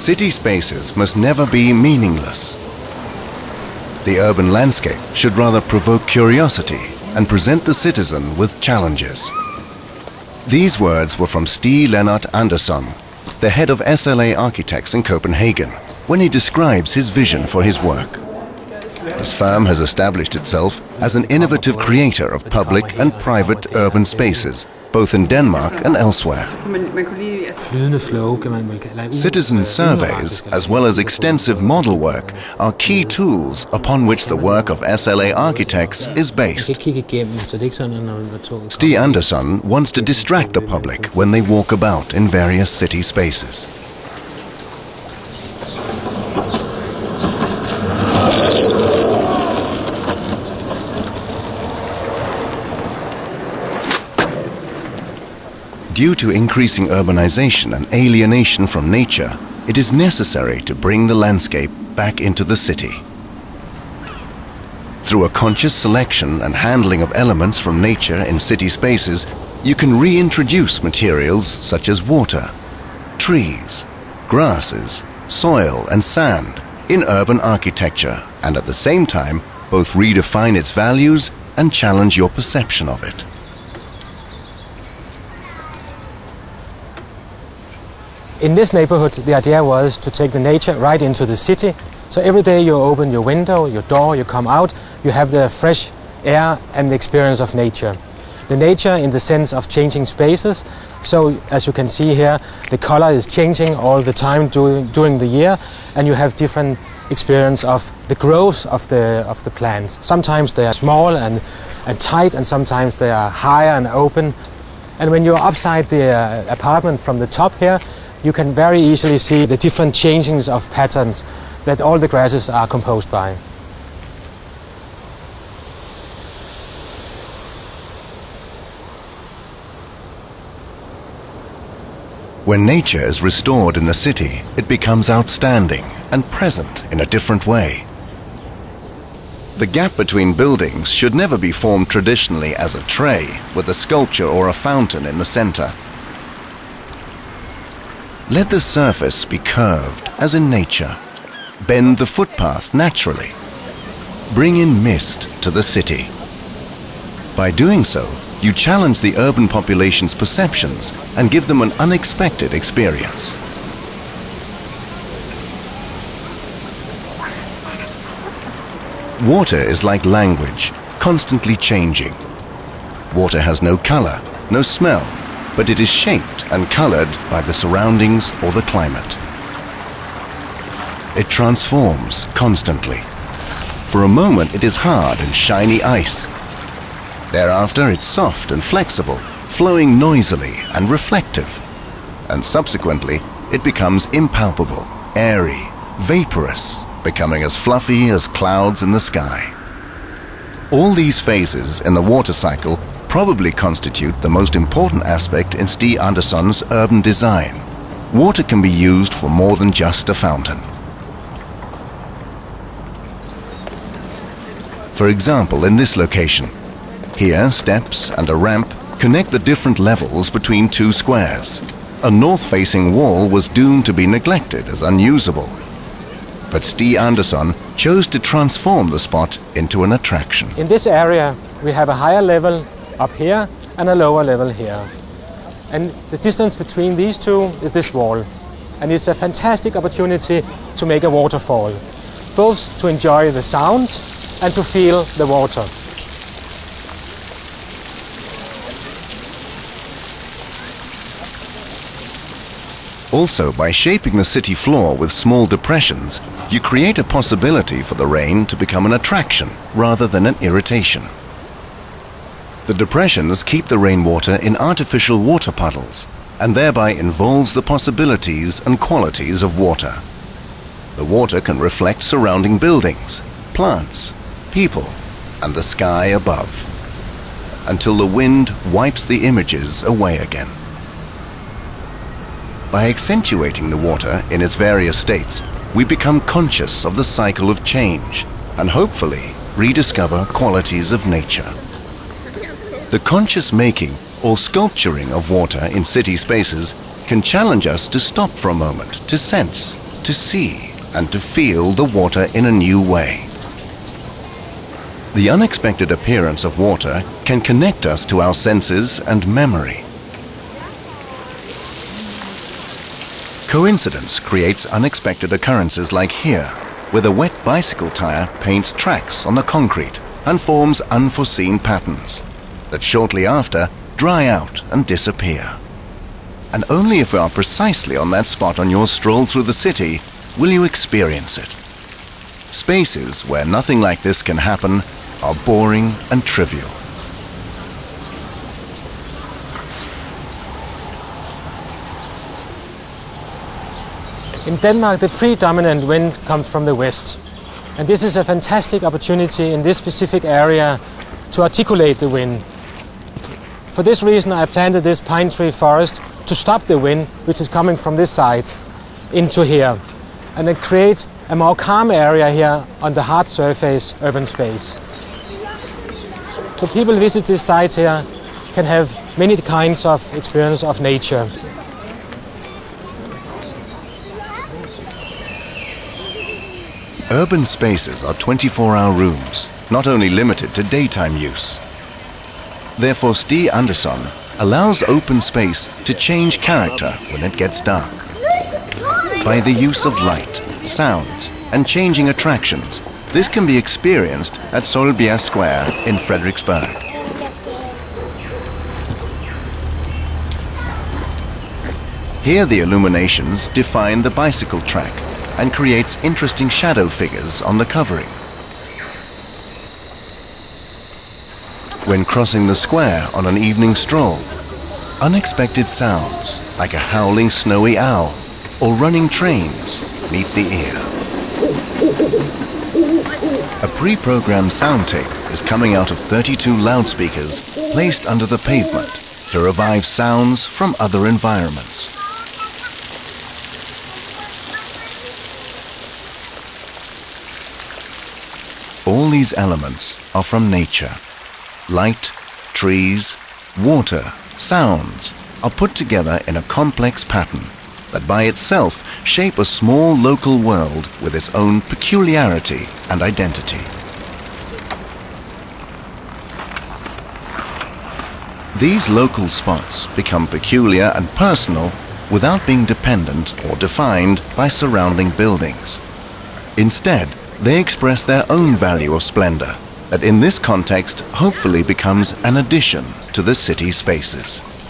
City spaces must never be meaningless. The urban landscape should rather provoke curiosity and present the citizen with challenges. These words were from Stig L, Andersson, the head of SLA Architects in Copenhagen, when he describes his vision for his work. His firm has established itself as an innovative creator of public and private urban spaces, both in Denmark and elsewhere. Citizen surveys, as well as extensive model work, are key tools upon which the work of SLA Architects is based. Stig Andersson wants to distract the public when they walk about in various city spaces. Due to increasing urbanization and alienation from nature, it is necessary to bring the landscape back into the city. Through a conscious selection and handling of elements from nature in city spaces, you can reintroduce materials such as water, trees, grasses, soil and sand in urban architecture, and at the same time both redefine its values and challenge your perception of it. In this neighborhood, the idea was to take the nature right into the city. So every day you open your window, your door, you come out, you have the fresh air and the experience of nature. The nature in the sense of changing spaces. So as you can see here, the color is changing all the time during the year, and you have different experience of the growth of the plants. Sometimes they are small and tight, and sometimes they are higher and open. And when you're upside the apartment from the top here, you can very easily see the different changings of patterns that all the grasses are composed by. When nature is restored in the city, it becomes outstanding and present in a different way. The gap between buildings should never be formed traditionally as a tray with a sculpture or a fountain in the center. Let the surface be curved, as in nature. Bend the footpath naturally. Bring in mist to the city. By doing so, you challenge the urban population's perceptions and give them an unexpected experience. Water is like language, constantly changing. Water has no color, no smell, but it is shaped and colored by the surroundings or the climate. It transforms constantly. For a moment it is hard and shiny ice. Thereafter it's soft and flexible, flowing noisily and reflective. And subsequently it becomes impalpable, airy, vaporous, becoming as fluffy as clouds in the sky. All these phases in the water cycle probably constitute the most important aspect in Stig Andersson's urban design. Water can be used for more than just a fountain. For example, in this location, here steps and a ramp connect the different levels between two squares. A north-facing wall was doomed to be neglected as unusable. But Stig Andersson chose to transform the spot into an attraction. In this area, we have a higher level up here and a lower level here. And the distance between these two is this wall. And it's a fantastic opportunity to make a waterfall, both to enjoy the sound and to feel the water. Also, by shaping the city floor with small depressions, you create a possibility for the rain to become an attraction rather than an irritation. The depressions keep the rainwater in artificial water puddles and thereby involves the possibilities and qualities of water. The water can reflect surrounding buildings, plants, people, and the sky above, until the wind wipes the images away again. By accentuating the water in its various states, we become conscious of the cycle of change and hopefully rediscover qualities of nature. The conscious making or sculpturing of water in city spaces can challenge us to stop for a moment to sense to see and to feel the water in a new way. The unexpected appearance of water can connect us to our senses and memory. Coincidence creates unexpected occurrences like here, where the wet bicycle tire paints tracks on the concrete and forms unforeseen patterns that shortly after dry out and disappear. And only if we are precisely on that spot on your stroll through the city will you experience it. Spaces where nothing like this can happen are boring and trivial. In Denmark, the predominant wind comes from the west. And this is a fantastic opportunity in this specific area to articulate the wind. For this reason, I planted this pine tree forest to stop the wind, which is coming from this side, into here. And then create a more calm area here on the hard surface urban space. So people visit this site here can have many kinds of experience of nature. Urban spaces are 24-hour rooms, not only limited to daytime use. Therefore, Stig Andersson allows open space to change character when it gets dark. By the use of light, sounds, and changing attractions, this can be experienced at Solbjerg Square in Frederiksberg. Here the illuminations define the bicycle track and creates interesting shadow figures on the covering. When crossing the square on an evening stroll, unexpected sounds like a howling snowy owl or running trains meet the ear. A pre-programmed sound tape is coming out of 32 loudspeakers placed under the pavement to revive sounds from other environments. All these elements are from nature. Light, trees, water, sounds are put together in a complex pattern that by itself shape a small local world with its own peculiarity and identity. These local spots become peculiar and personal without being dependent or defined by surrounding buildings. Instead, they express their own value of splendor that in this context hopefully becomes an addition to the city spaces.